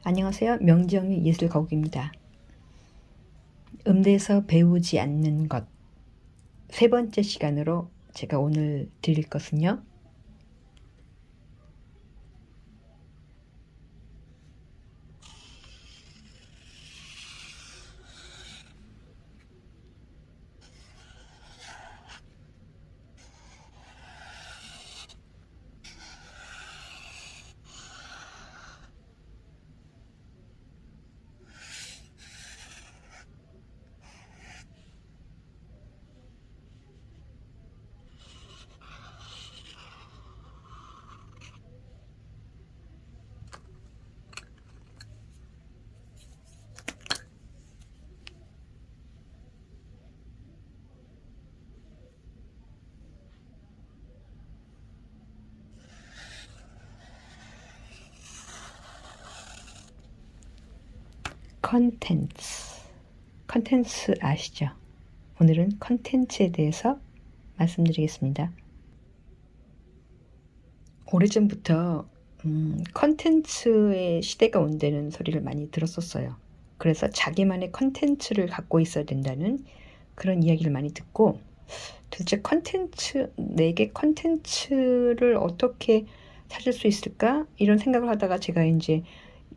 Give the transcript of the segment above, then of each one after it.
안녕하세요. 명정의 예술가옥입니다. 음대에서 배우지 않는 것 세 번째 시간으로 제가 오늘 드릴 것은요. 컨텐츠 아시죠? 오늘은 컨텐츠에 대해서 말씀드리겠습니다. 오래전부터 컨텐츠의 시대가 온다는 소리를 많이 들었었어요. 그래서 자기만의 컨텐츠를 갖고 있어야 된다는 그런 이야기를 많이 듣고, 도대체 내게 컨텐츠를 어떻게 찾을 수 있을까? 이런 생각을 하다가 제가 이제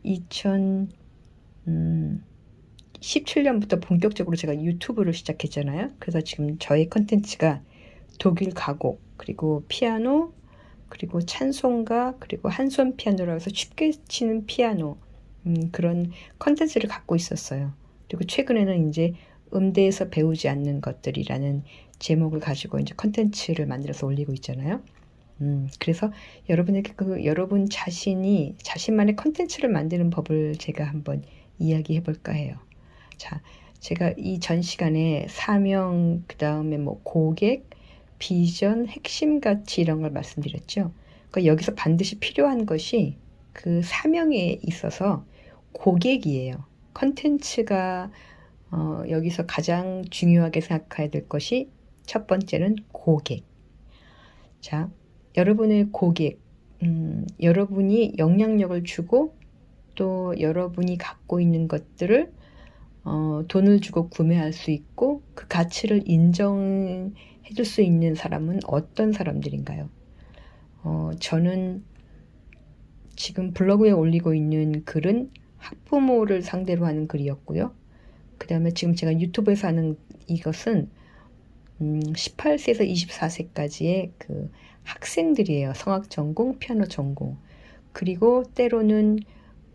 2017년부터 본격적으로 제가 유튜브를 시작했잖아요. 그래서 지금 저의 컨텐츠가 독일 가곡, 그리고 피아노, 그리고 찬송가, 그리고 한손 피아노라고 해서 쉽게 치는 피아노, 그런 컨텐츠를 갖고 있었어요. 그리고 최근에는 이제 음대에서 배우지 않는 것들이라는 제목을 가지고 이제 컨텐츠를 만들어서 올리고 있잖아요. 그래서 여러분에게 여러분 자신만의 컨텐츠를 만드는 법을 제가 한번 이야기해 볼까 해요. 자, 제가 이 전 시간에 사명, 그 다음에 뭐 고객, 비전, 핵심 가치 이런 걸 말씀드렸죠. 그러니까 여기서 반드시 필요한 것이 그 사명에 있어서 고객이에요. 컨텐츠가 여기서 가장 중요하게 생각해야 될 것이 첫 번째는 고객. 자, 여러분의 고객, 여러분이 영향력을 주고 또 여러분이 갖고 있는 것들을 돈을 주고 구매할 수 있고 그 가치를 인정해 줄 수 있는 사람은 어떤 사람들인가요? 저는 지금 블로그에 올리고 있는 글은 학부모를 상대로 하는 글이었고요. 그 다음에 지금 제가 유튜브에서 하는 이것은 18세에서 24세까지의 그 학생들이에요. 성악 전공, 피아노 전공. 그리고 때로는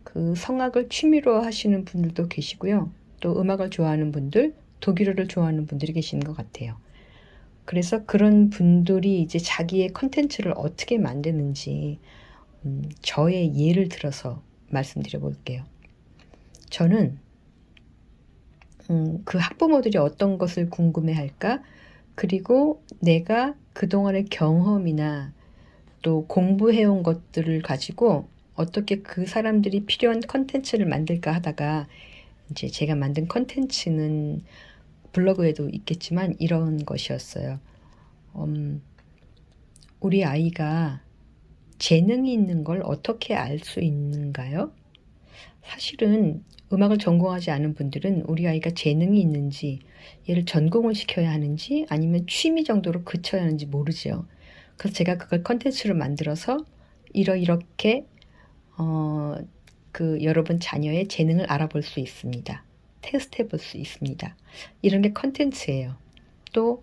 그 성악을 취미로 하시는 분들도 계시고요. 또 음악을 좋아하는 분들, 독일어를 좋아하는 분들이 계시는 것 같아요. 그래서 그런 분들이 이제 자기의 컨텐츠를 어떻게 만드는지 저의 예를 들어서 말씀드려 볼게요. 저는 그 학부모들이 어떤 것을 궁금해할까? 그리고 내가 그동안의 경험이나 또 공부해온 것들을 가지고 어떻게 그 사람들이 필요한 컨텐츠를 만들까 하다가 이제 제가 만든 컨텐츠는 블로그에도 있겠지만 이런 것이었어요. 우리 아이가 재능이 있는 걸 어떻게 알 수 있는가요? 사실은 음악을 전공하지 않은 분들은 우리 아이가 재능이 있는지, 얘를 전공을 시켜야 하는지 아니면 취미 정도로 그쳐야 하는지 모르죠. 그래서 제가 그걸 컨텐츠로 만들어서 이렇게 그 여러분 자녀의 재능을 알아볼 수 있습니다. 테스트해 볼 수 있습니다. 이런 게 컨텐츠예요. 또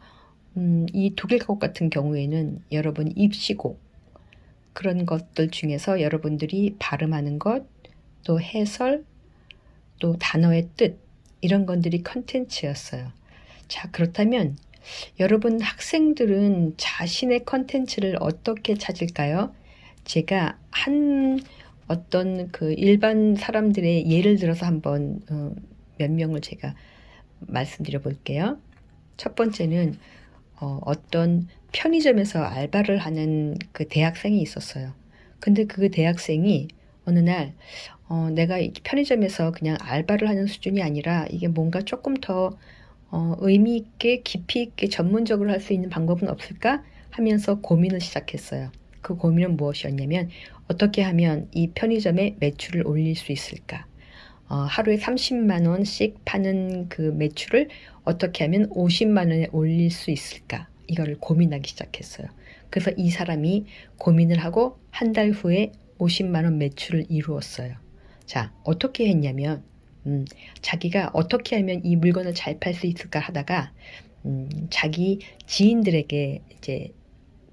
이 독일 가곡 같은 경우에는 여러분 입시곡 그런 것들 중에서 여러분들이 발음하는 것, 또 해설, 또 단어의 뜻 이런 것들이 컨텐츠였어요. 자, 그렇다면 여러분 학생들은 자신의 컨텐츠를 어떻게 찾을까요? 제가 어떤 그 일반 사람들의 예를 들어서 한번 몇 명을 제가 말씀드려 볼게요. 첫 번째는 어떤 편의점에서 알바를 하는 그 대학생이 있었어요. 근데 그 대학생이 어느 날 내가 편의점에서 그냥 알바를 하는 수준이 아니라 이게 뭔가 조금 더 의미 있게 깊이 있게 전문적으로 할 수 있는 방법은 없을까 하면서 고민을 시작했어요. 그 고민은 무엇이었냐면 어떻게 하면 이 편의점의 매출을 올릴 수 있을까? 하루에 30만 원씩 파는 그 매출을 어떻게 하면 50만 원에 올릴 수 있을까? 이거를 고민하기 시작했어요. 그래서 이 사람이 고민을 하고 한 달 후에 50만 원 매출을 이루었어요. 자, 어떻게 했냐면 자기가 어떻게 하면 이 물건을 잘 팔 수 있을까 하다가 자기 지인들에게 이제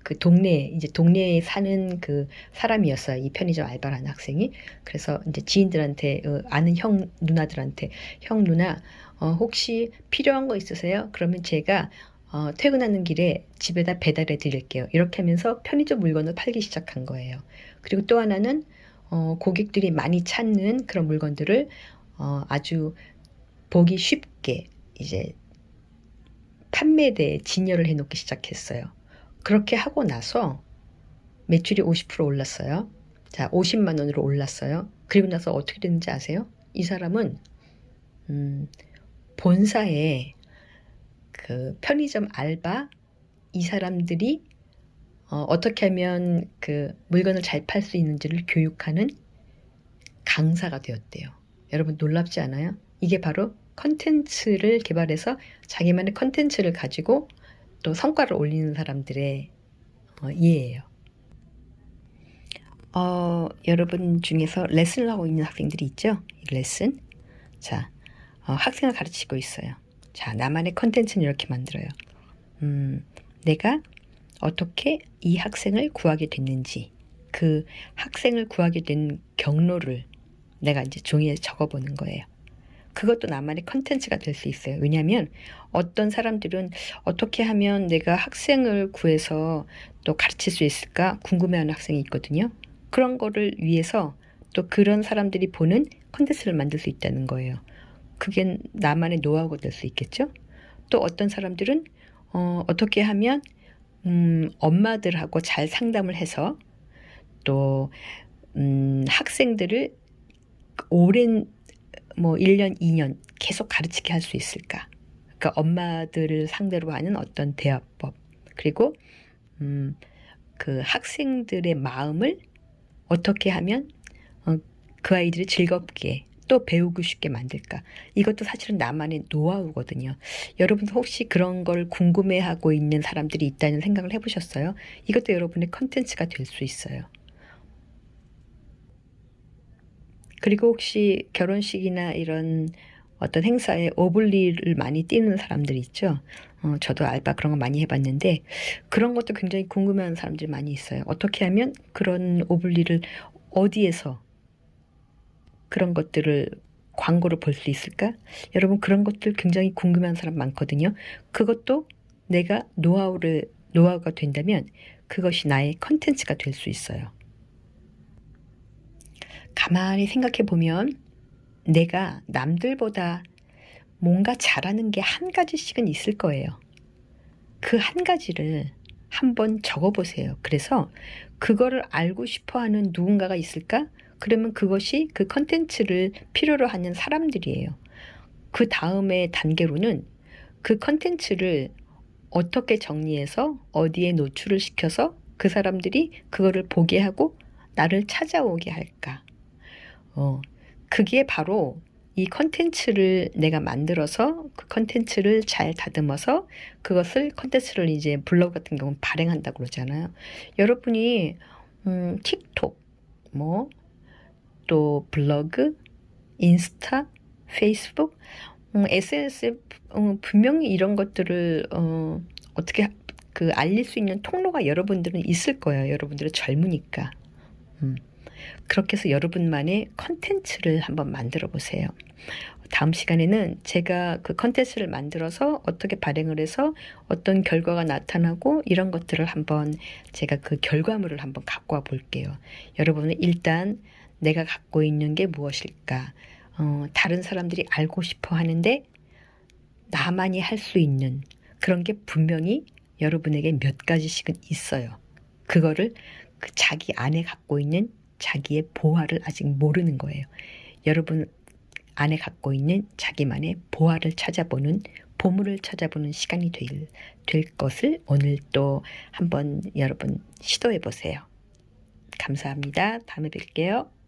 그 동네에 사는 그 사람이었어요. 이 편의점 알바를 하는 학생이. 그래서 이제 지인들한테, 아는 형 누나들한테, 형 누나, 혹시 필요한 거 있으세요? 그러면 제가 퇴근하는 길에 집에다 배달해 드릴게요. 이렇게 하면서 편의점 물건을 팔기 시작한 거예요. 그리고 또 하나는 고객들이 많이 찾는 그런 물건들을 아주 보기 쉽게 이제 판매대에 진열을 해놓기 시작했어요. 그렇게 하고 나서 매출이 50% 올랐어요. 자, 50만 원으로 올랐어요. 그리고 나서 어떻게 됐는지 아세요? 이 사람은 본사에 그 편의점 알바 이 사람들이 어떻게 하면 그 물건을 잘 팔 수 있는지를 교육하는 강사가 되었대요. 여러분 놀랍지 않아요? 이게 바로 컨텐츠를 개발해서 자기만의 컨텐츠를 가지고 또 성과를 올리는 사람들의 이해예요. 여러분 중에서 레슨을 하고 있는 학생들이 있죠? 레슨. 자, 학생을 가르치고 있어요. 자, 나만의 컨텐츠는 이렇게 만들어요. 내가 어떻게 이 학생을 구하게 됐는지, 그 학생을 구하게 된 경로를 내가 이제 종이에 적어보는 거예요. 그것도 나만의 컨텐츠가 될 수 있어요. 왜냐하면 어떤 사람들은 어떻게 하면 내가 학생을 구해서 또 가르칠 수 있을까 궁금해하는 학생이 있거든요. 그런 거를 위해서 또 그런 사람들이 보는 컨텐츠를 만들 수 있다는 거예요. 그게 나만의 노하우가 될 수 있겠죠. 또 어떤 사람들은 어떻게 하면 엄마들하고 잘 상담을 해서 또 학생들을 오랜 1년, 2년 계속 가르치게 할 수 있을까? 그러니까 엄마들을 상대로 하는 어떤 대화법, 그리고 그 학생들의 마음을 어떻게 하면 그 아이들이 즐겁게 또 배우고 싶게 만들까? 이것도 사실은 나만의 노하우거든요. 여러분도 혹시 그런 걸 궁금해하고 있는 사람들이 있다는 생각을 해보셨어요? 이것도 여러분의 컨텐츠가 될 수 있어요. 그리고 혹시 결혼식이나 이런 어떤 행사에 오블리를 많이 띄는 사람들이 있죠. 저도 알바 그런 거 많이 해봤는데 그런 것도 굉장히 궁금해하는 사람들이 많이 있어요. 어떻게 하면 그런 오블리를 어디에서 그런 것들을 광고를 볼 수 있을까? 여러분 그런 것들 굉장히 궁금해하는 사람 많거든요. 그것도 내가 노하우가 된다면 그것이 나의 컨텐츠가 될 수 있어요. 가만히 생각해 보면 내가 남들보다 뭔가 잘하는 게 한 가지씩은 있을 거예요. 그 한 가지를 한번 적어보세요. 그래서 그거를 알고 싶어 하는 누군가가 있을까? 그러면 그것이 그 컨텐츠를 필요로 하는 사람들이에요. 그 다음에 단계로는 그 컨텐츠를 어떻게 정리해서 어디에 노출을 시켜서 그 사람들이 그거를 보게 하고 나를 찾아오게 할까? 그게 바로 이 컨텐츠를 내가 만들어서 그 컨텐츠를 잘 다듬어서 그것을 컨텐츠를 이제 블로그 같은 경우는 발행한다고 그러잖아요. 여러분이 틱톡, 또 블로그, 인스타, 페이스북, SNS에 분명히 이런 것들을 어떻게 알릴 수 있는 통로가 여러분들은 있을 거예요. 여러분들은 젊으니까. 그렇게 해서 여러분만의 컨텐츠를 한번 만들어 보세요. 다음 시간에는 제가 그 컨텐츠를 만들어서 어떻게 발행을 해서 어떤 결과가 나타나고 이런 것들을 한번 제가 그 결과물을 한번 갖고 와 볼게요. 여러분은 일단 내가 갖고 있는 게 무엇일까? 다른 사람들이 알고 싶어 하는데 나만이 할 수 있는 그런 게 분명히 여러분에게 몇 가지씩은 있어요. 그거를 그 자기 안에 갖고 있는 자기의 보화를 아직 모르는 거예요. 여러분 안에 갖고 있는 자기만의 보화를 찾아보는, 보물을 찾아보는 시간이 될 것을 오늘 또 한번 여러분 시도해 보세요. 감사합니다. 다음에 뵐게요.